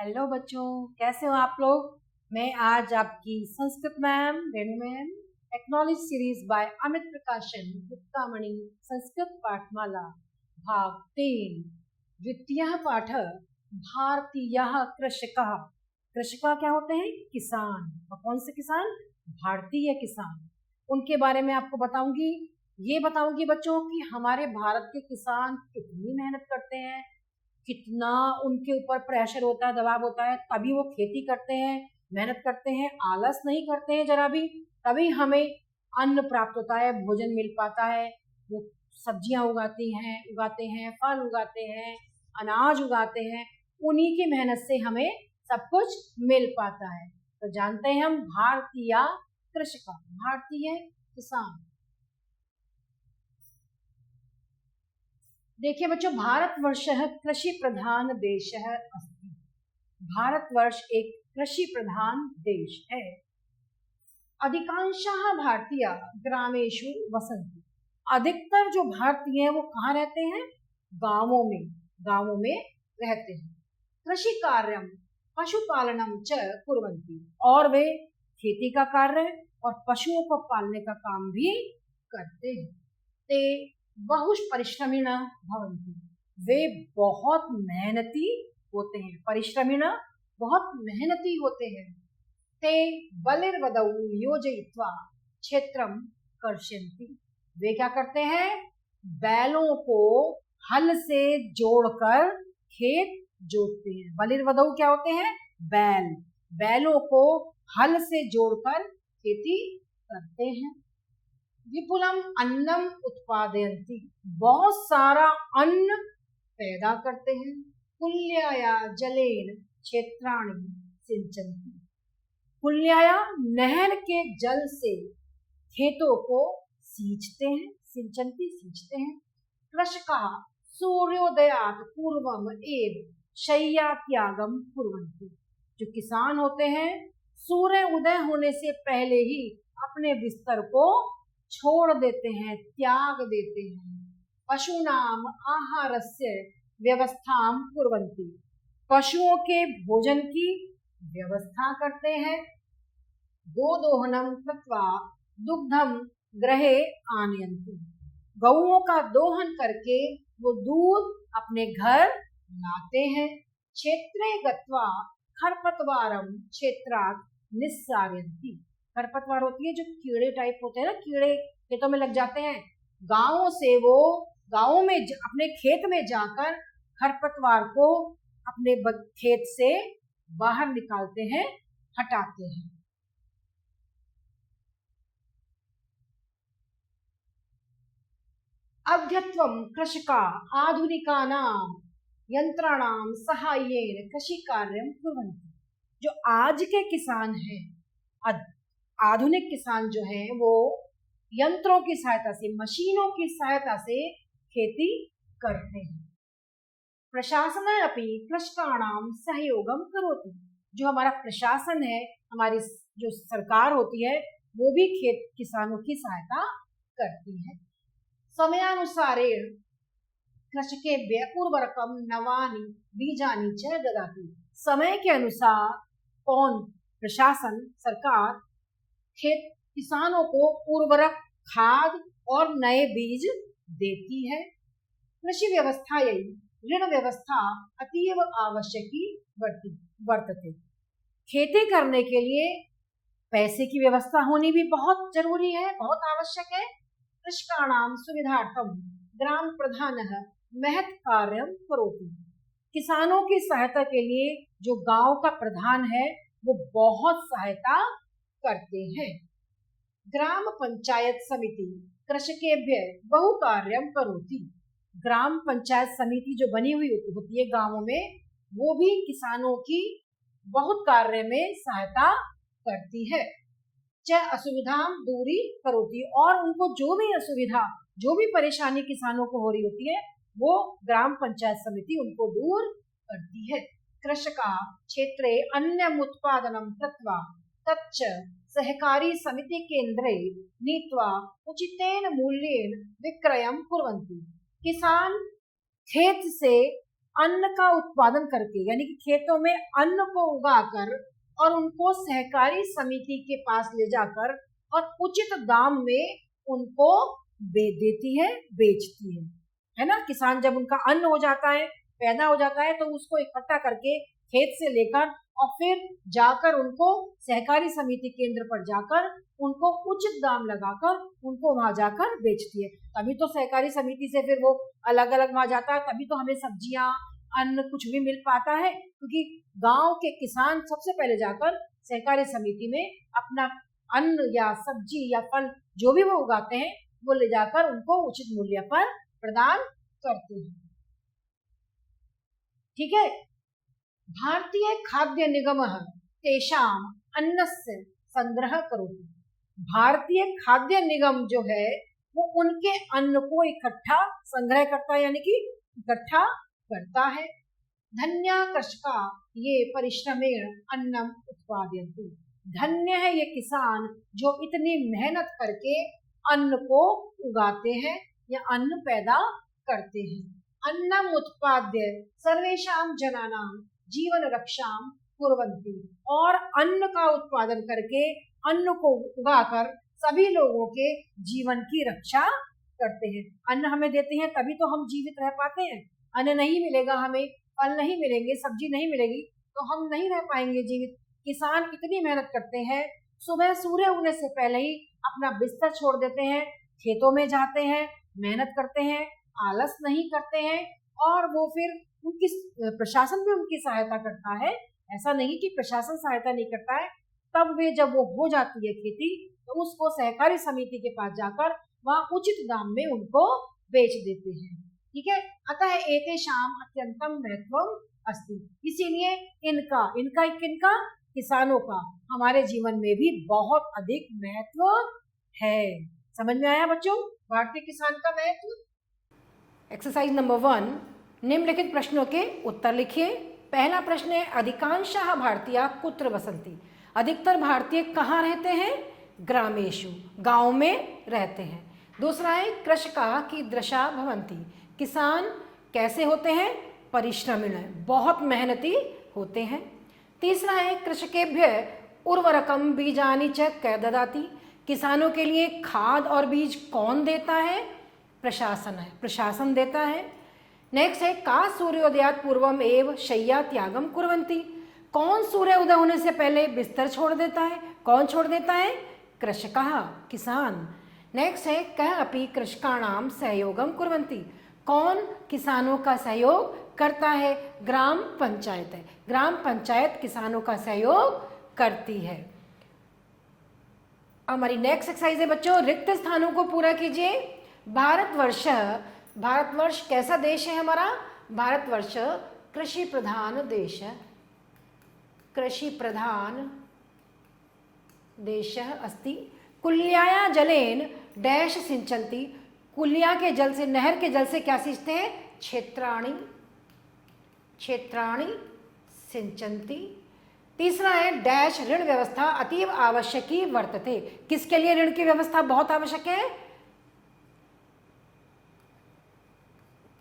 Hello बच्चों, कैसे हो आप लोग। मैं आज आपकी Sanskrit ma'am Renu ma'am technology series by Amit प्रकाशन गुप्तामणि संस्कृत पाठमाला भाग 3 द्वितीय पाठ भारतीय कृषकः। कृषक क्या होते हैं? किसान। और कौन से किसान? भारतीय किसान। उनके बारे में आपको बताऊंगी। ये बताऊंगी बच्चों कि हमारे भारत के किसान कितनी मेहनत करते हैं, कितना उनके ऊपर प्रेशर होता है, दबाव होता है, तभी वो खेती करते हैं, मेहनत करते हैं, आलस नहीं करते हैं जरा भी, तभी हमें अन्न प्राप्त होता है, भोजन मिल पाता है। वो सब्जियां उगाते हैं, फल उगाते हैं, अनाज उगाते हैं, उन्हीं की मेहनत से हमें सब कुछ मिल पाता है। तो जानते हैं हम भारतीय कृषक, भारतीय किसान। देखिए बच्चों, भारतवर्ष कृषि प्रधान देश है। भारतवर्ष एक कृषि प्रधान देश है। अधिकांशः भारतीय ग्रामेषु वसन्ति। अधिकतर जो भारतीय हैं वो कहाँ रहते हैं? गांवों में। गांवों में रहते हैं। कृषि कार्यम पशुपालनम च कुर्वन्ति। और वे खेती का कार्य और पशुओं को पालने का काम भी करते हैं। ते बहुश परिश्रमिण भवन्ति। वे बहुत मेहनती होते हैं। परिश्रमिण बहुत मेहनती होते हैं। ते बलिर्वदौ योजयित्वा क्षेत्रम कर्षयन्ति। वे क्या करते हैं? बैलों को हल से जोड़कर खेत जोतते हैं। बलिर्वदौ क्या होते हैं? बैल। बैलों को हल से जोड़कर खेती करते हैं। विपुलम अन्नम उत्पादयन्ति। बहुत सारा अन्न पैदा करते हैं। कुल्याया जलेन क्षेत्राणि सिंचन्ति। कुल्याया नहर के जल से खेतों को सींचते हैं। सिंचन्ति सींचते हैं। कृषकाः सूर्योदयात् पूर्वम एव शय्या त्यागम कुर्वन्ति। जो किसान होते हैं सूर्य उदय होने से पहले ही अपने बिस्तर को छोड़ देते हैं, त्याग देते हैं। पशूनाम आहारस्य व्यवस्थां कुर्वन्ति। पशुओं के भोजन की व्यवस्था करते हैं। गोदोहनम कृत्वा दुग्धम गृहे आनयन्ति। गौओं का दोहन करके वो दूध अपने घर लाते हैं। क्षेत्रे गत्वा खरपतवारम क्षेत्रात् निस्सारयन्ति। खरपतवार होती है जो कीड़े टाइप होते हैं ना, कीड़े खेतों में लग जाते हैं। गाँव में अपने खेत में जाकर खरपतवार को अपने खेत से बाहर निकालते हैं, हटाते हैं। अद्यत्वं कृषका आधुनिकानां यंत्राणां सहाय्येन कृषि कार्यं कुर्वन्ति। जो आज के किसान हैं, आधुनिक किसान जो हैं, वो यंत्रों की सहायता से, मशीनों की सहायता से खेती करते हैं। प्रशासन अपि कृषकाणां सहयोगम करोति। जो हमारा प्रशासन है, हमारी जो सरकार होती है, वो भी किसानों की सहायता करती है। समयानुसारेण कृषकेभ्यः उर्वरकम नवानि बीजानि च ददाति। समय के अनुसार कौन? प्रशासन, सरकार किसानों को उर्वरक, खाद और नए बीज देती है। कृषि व्यवस्था ऋण व्यवस्था अतीव आवश्यकी वर्तते। खेती करने के लिए पैसे की व्यवस्था होनी भी बहुत जरूरी है, बहुत आवश्यक है। कृषकाणां सुविधार्थम ग्राम प्रधानः महत् कार्यं करोति। किसानों की सहायता के लिए जो गांव का प्रधान है वो बहुत सहायता करते हैं। ग्राम पंचायत समिति कृषकेभ्यः बहु कार्यं करोति। ग्राम पंचायत समिति जो बनी हुई होती है गांवों में, वो भी किसानों की बहुत कार्य में सहायता करती है। च असुविधां दूरी करोति। और उनको जो भी असुविधा, जो भी परेशानी किसानों को हो रही होती है, वो ग्राम पंचायत समिति उनको दूर करती है। कृषका क्षेत्रे अन्यम उत्पादनम कृत्वा तच्च सहकारी समिति केंद्रे नीत्वा उचितेन मूल्येन विक्रयम कुर्वन्ति। किसान खेत से अन्न का उत्पादन करके, यानी कि खेतों में अन्न को उगाकर और उनको सहकारी समिति के पास ले जाकर और उचित दाम में उनको बेच देती है, बेचती है ना। किसान जब उनका अन्न हो जाता है, पैदा हो जाता है, तो उसको इकट्ठा करके खेत से लेकर और फिर जाकर उनको सहकारी समिति केंद्र पर जाकर उनको उचित दाम लगाकर उनको वहां जाकर बेचती है। तभी तो सहकारी समिति से फिर वो अलग अलग वहां जाता है, तभी तो हमें सब्जियां, अन्न कुछ भी मिल पाता है, क्योंकि गांव के किसान सबसे पहले जाकर सहकारी समिति में अपना अन्न या सब्जी या फल जो भी वो उगाते हैं वो ले जाकर उनको उचित मूल्य पर प्रदान करते हैं। ठीक है। भारतीय खाद्य निगम तेषाम अन्नस्य संग्रह करोति। भारतीय खाद्य निगम जो है वो उनके अन्न को इकट्ठा संग्रह करता है, यानी कि इकट्ठा करता है। धन्य कृषका ये परिश्रमेण अन्नम उत्पादयन्ति। धन्य है ये किसान जो इतनी मेहनत करके अन्न को उगाते हैं या अन्न पैदा करते हैं। अन्नम उत्पाद्य सर्वेषां जनानां जीवन रक्षाम कुर्वन्ति। और अन्न का उत्पादन करके, अन्न को उगाकर सभी लोगों के जीवन की रक्षा करते हैं। अन्न हमें देते हैं तभी तो हम जीवित रह पाते हैं। अन्न नहीं मिलेगा, हमें फल नहीं मिलेंगे, सब्जी नहीं मिलेगी, तो हम नहीं रह पाएंगे जीवित। किसान इतनी मेहनत करते हैं, सुबह सूर्य उगने से पहले ही अपना बिस्तर छोड़ देते हैं, खेतों में जाते हैं, मेहनत करते हैं, आलस नहीं करते हैं, और वो फिर उनकी प्रशासन भी उनकी सहायता करता है। ऐसा नहीं कि प्रशासन सहायता नहीं करता है। तब वे जब वो हो जाती है खेती, तो उसको सहकारी समिति के पास जाकर वहाँ उचित दाम में उनको बेच देते हैं। ठीक है। अतः एतेषाम अत्यंतम महत्वम अस्ति। इसीलिए इनका किसानों का हमारे जीवन में भी बहुत अधिक महत्व है। समझ में आया बच्चों भारतीय किसान का महत्व। एक्सरसाइज नंबर 1, निम्नलिखित प्रश्नों के उत्तर लिखिए। पहला प्रश्न है, अधिकांशः भारतीय कुत्र वसन्ति। अधिकतर भारतीय कहाँ रहते हैं? ग्रामेषु, गांव में रहते हैं। दूसरा है, कृषकाः कीदृशा भवन्ति। किसान कैसे होते हैं? परिश्रमिण, बहुत मेहनती होते हैं। तीसरा है, कृषकेभ्यः उर्वरकम बीजानि च कै ददाति। किसानों के लिए खाद और बीज कौन देता है? प्रशासन है, प्रशासन देता है। नेक्स्ट है, का सूर्योदयात पूर्वम एव शय्या त्यागम कुर्वन्ति। कौन सूर्य उदय होने से पहले बिस्तर छोड़ देता है? कौन छोड़ देता है? कृषकः, किसान। नेक्स्ट है, कः अपि कृषकाणाम सहयोगम कुर्वन्ति। कौन किसानों का सहयोग करता है? ग्राम पंचायत है, ग्राम पंचायत किसानों का सहयोग करती है। हमारी नेक्स्ट एक्सरसाइज है बच्चों, रिक्त स्थानों को पूरा कीजिए। भारतवर्ष कैसा देश है हमारा? भारतवर्ष कृषि प्रधान देश है, कृषि प्रधान देश अस्ति। कुल्याया जलेन डैश सिंचन्ति। कुलिया के जल से, नहर के जल से क्या सींचते हैं? क्षेत्राणि, क्षेत्राणि सिंचन्ति। तीसरा है, डैश ऋण व्यवस्था अतीव आवश्यकी वर्तते। किसके लिए ऋण की व्यवस्था बहुत आवश्यक है?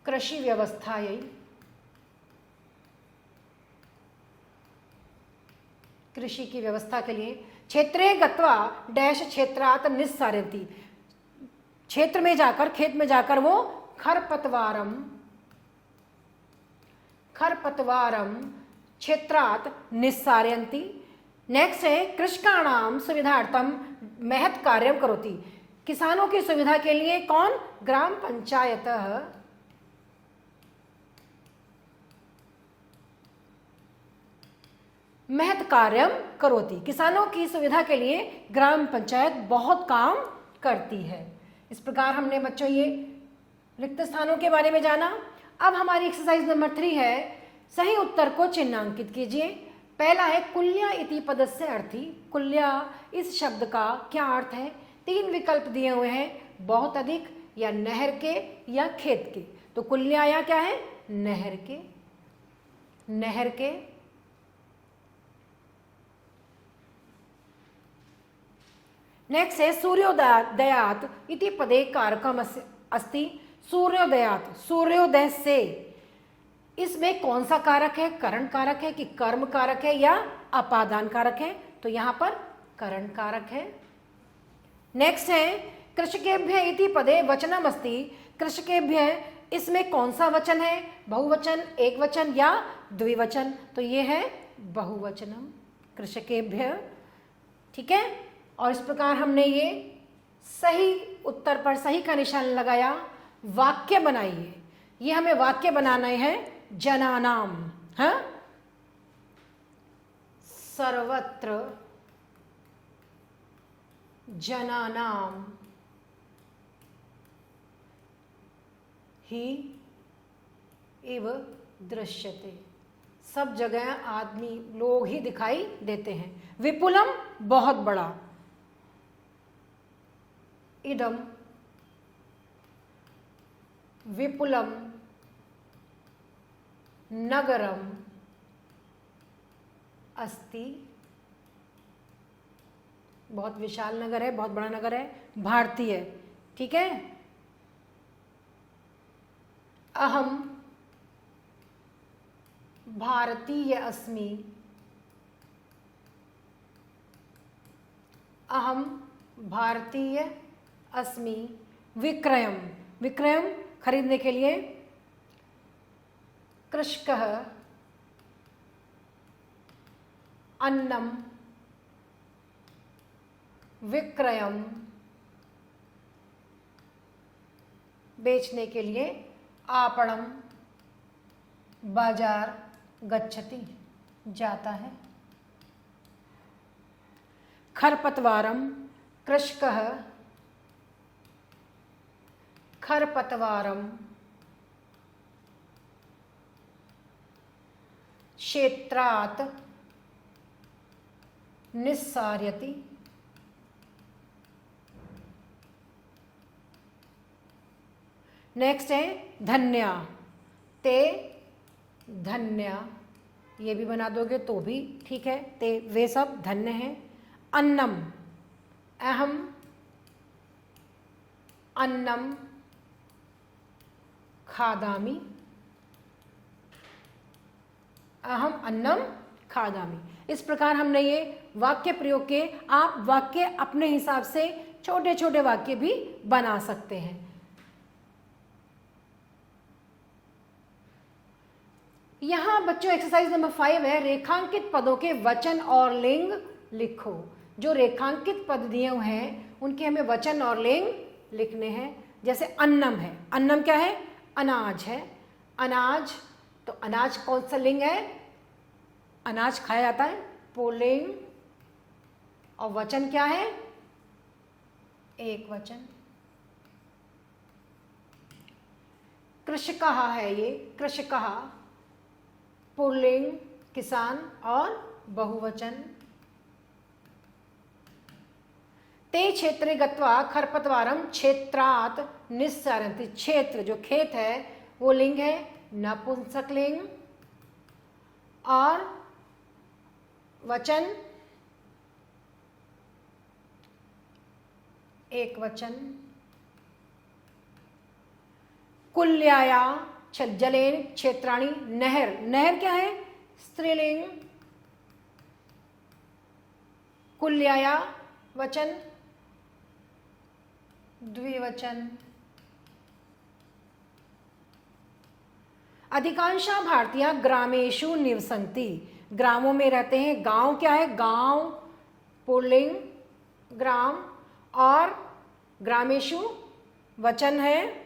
कृषि व्यवस्था, यही कृषि की व्यवस्था के लिए। क्षेत्रे गत्वा डैश क्षेत्रात् निस्सारयन्ति। क्षेत्र में जाकर, खेत में जाकर वो खरपतवारम क्षेत्रात् निस्सारयन्ति। नेक्स्ट है, कृषकाणाम सुविधार्थम महत् कार्यम करोति। किसानों की सुविधा के लिए कौन? ग्राम पंचायत महत् कार्यम करोति। किसानों की सुविधा के लिए ग्राम पंचायत बहुत काम करती है। इस प्रकार हमने बच्चों ये रिक्त स्थानों के बारे में जाना। अब हमारी एक्सरसाइज नंबर 3 है, सही उत्तर को चिन्हांकित कीजिए। पहला है, कुल्या इति पदस्य अर्थी। कुल्या इस शब्द का क्या अर्थ है? 3 विकल्प दिए हुए हैं, बहुत अधिक या नहर के या खेत के। तो कुल्या या क्या है? नहर के, नहर के। नेक्स्ट है, सूर्योदयात इति पदे कारकम अस्ति। सूर्योदयात, सूर्योदय से इसमें कौन सा कारक है, करण कारक है कि कर्म कारक है या अपादान कारक है, तो यहां पर करण कारक है। नेक्स्ट है कृषकेभ्य इति पदे वचनम अस्ति, कृषकेभ्य इसमें कौन सा वचन है, बहुवचन, एक वचन या द्विवचन, तो ये है बहुवचनम कृषकेभ्य। ठीक है, और इस प्रकार हमने ये सही उत्तर पर सही का निशान लगाया। वाक्य बनाइए, ये हमें वाक्य बनाना है जनानाम, हाँ, सर्वत्र जनानाम ही इव दृश्यते, सब जगह आदमी लोग ही दिखाई देते हैं। विपुलम बहुत बड़ा, इदम विपुलम नगरम अस्ति, बहुत विशाल नगर है, बहुत बड़ा नगर है, भारतीय। ठीक है, अहम भारतीय अस्मि, अहम भारतीय अस्मि। विक्रयम, विक्रयम खरीदने के लिए, कृषकः अन्नम विक्रयम, बेचने के लिए, आपणम बाजार, गच्छति जाता है। खरपतवारम, कृषकः खरपतवारम क्षेत्रात् निस्सार्यति। नेक्स्ट है धन्या, ते धन्या, ये भी बना दोगे तो भी ठीक है, ते वे सब धन्य हैं। अन्नम, अहम अन्नम खादामि, अहम अन्नम खादामि। इस प्रकार हमने ये वाक्य प्रयोग किए। आप वाक्य अपने हिसाब से छोटे छोटे वाक्य भी बना सकते हैं। यहां बच्चों एक्सरसाइज नंबर 5 है, रेखांकित पदों के वचन और लिंग लिखो। जो रेखांकित पद दिए हुए हैं उनके हमें वचन और लिंग लिखने हैं। जैसे अन्नम है, अन्नम क्या है, अनाज है, अनाज, तो अनाज कौन सा लिंग है, अनाज खाया जाता है, पुल्लिंग, और वचन क्या है, एक वचन। कृषकः है ये, कृषकः पुल्लिंग किसान और बहुवचन। ते क्षेत्रे गत्वा खरपतवारम क्षेत्रात् निस्सारन्ति, क्षेत्र जो खेत है वो लिंग है, नपुंसकलिंग, और वचन एक वचन। कुल्याया जलेन क्षेत्राणि, नहर, नहर क्या है, स्त्रीलिंग, कुल्याया वचन, द्विवचन। अधिकांश भारतीय ग्रामेषु निवसन्ति, ग्रामों में रहते हैं। गांव क्या है, गांव पुल्लिंग ग्राम, और ग्रामेषु वचन है,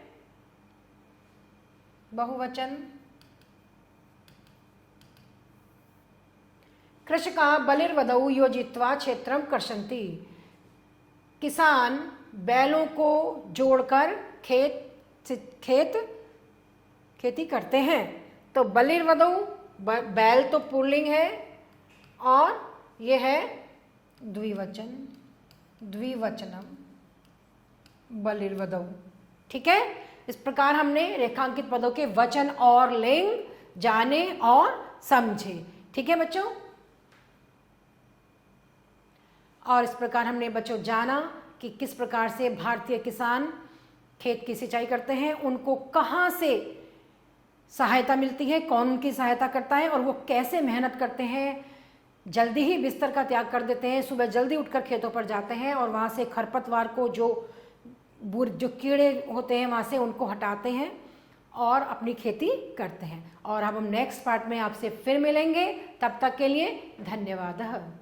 बहुवचन। कृषकाः बलिर्वधौ योजित्वा क्षेत्रम कर्षन्ति, किसान बैलों को जोड़कर खेती करते हैं। तो बलिर्वधौ, बैल तो पुल्लिंग है, और यह है द्विवचन, द्विवचनम बलिर्वधौ। ठीक है, इस प्रकार हमने रेखांकित पदों के वचन और लिंग जाने और समझे। ठीक है बच्चों, और इस प्रकार हमने बच्चों जाना कि किस प्रकार से भारतीय किसान खेत की सिंचाई करते हैं, उनको कहाँ से सहायता मिलती है, कौन उनकी सहायता करता है और वो कैसे मेहनत करते हैं, जल्दी ही बिस्तर का त्याग कर देते हैं, सुबह जल्दी उठकर खेतों पर जाते हैं और वहाँ से खरपतवार को जो कीड़े होते हैं वहाँ से उनको हटाते हैं और अपनी खेती करते हैं। और अब हम नेक्स्ट पार्ट में आपसे फिर मिलेंगे, तब तक के लिए धन्यवाद।